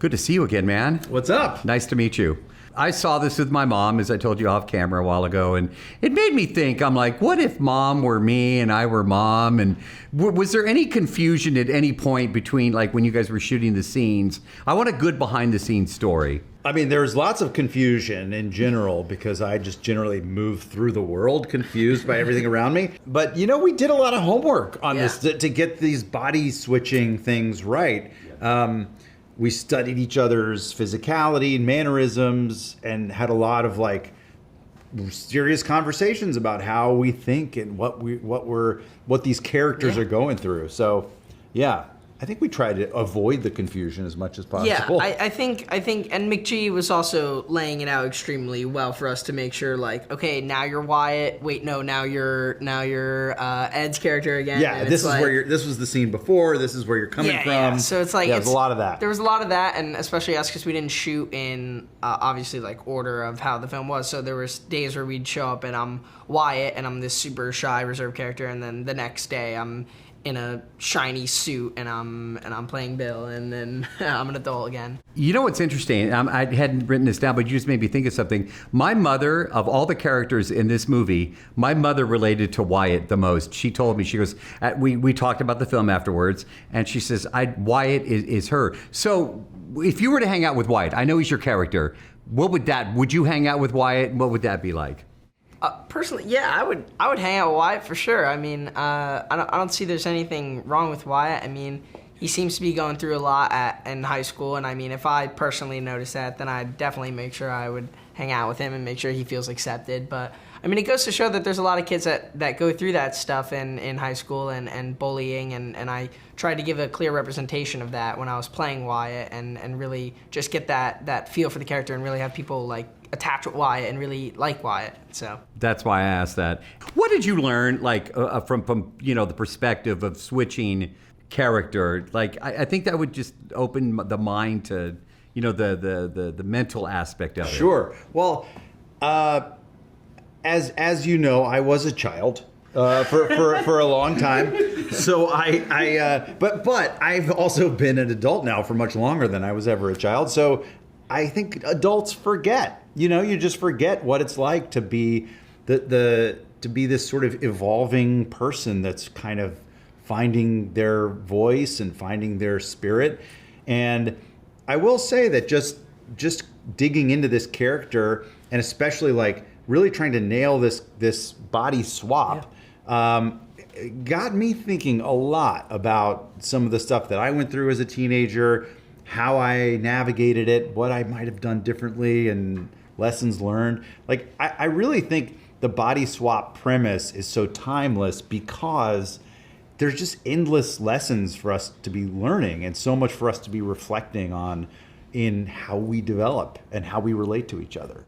Good to see you again, man. What's up? Nice to meet you. I saw this with my mom, as I told you off camera a while ago, and it made me think, I'm like, what if mom were me and I were mom? And was there any confusion at any point between, like, when you guys were shooting the scenes? I want a good behind-the-scenes story. I mean, there's lots of confusion in general because I just generally move through the world confused by everything around me. But, you know, we did a lot of homework on this to get these body switching things right. We studied each other's physicality and mannerisms and had a lot of like serious conversations about how we think and what these characters are going through. So, yeah. I think we try to avoid the confusion as much as possible. Yeah, I think, and McG was also laying it out extremely well for us to make sure, like, okay, now you're Wyatt. Wait, no, now you're Ed's character again. Yeah, this is like, this was the scene before. This is where you're coming from. Yeah. So it's like there's a lot of that. There was a lot of that, and especially us because we didn't shoot in obviously like order of how the film was. So there was days where we'd show up and I'm Wyatt and I'm this super shy reserved character, and then the next day I'm in a shiny suit and I'm playing Bill, and then I'm an adult again. You know what's interesting? I hadn't written this down, but you just made me think of something. My mother, of all the characters in this movie, my mother related to Wyatt the most. She told me, she goes, we talked about the film afterwards, and she says, Wyatt is her. So if you were to hang out with Wyatt, I know he's your character, would you hang out with Wyatt? What would that be like? Personally, yeah, I would hang out with Wyatt for sure. I mean, I don't see there's anything wrong with Wyatt. I mean, he seems to be going through a lot in high school, and I mean, if I personally noticed that, then I'd definitely make sure I would hang out with him and make sure he feels accepted. But I mean, it goes to show that there's a lot of kids that go through that stuff in high school and bullying, and I tried to give a clear representation of that when I was playing Wyatt, and really just get that feel for the character and really have people like attach with Wyatt and really like Wyatt. So that's why I asked that. What did you learn, like from the perspective of switching character? Like I think that would just open the mind to the mental aspect of it. Sure. Well, as you know, I was a child for a long time. So but I've also been an adult now for much longer than I was ever a child. So I think adults forget. You just forget what it's like to be to be this sort of evolving person that's kind of finding their voice and finding their spirit. And I will say that just digging into this character, and especially like really trying to nail this body swap, got me thinking a lot about some of the stuff that I went through as a teenager, how I navigated it, what I might have done differently, and lessons learned. Like, I really think the body swap premise is so timeless because there's just endless lessons for us to be learning and so much for us to be reflecting on in how we develop and how we relate to each other.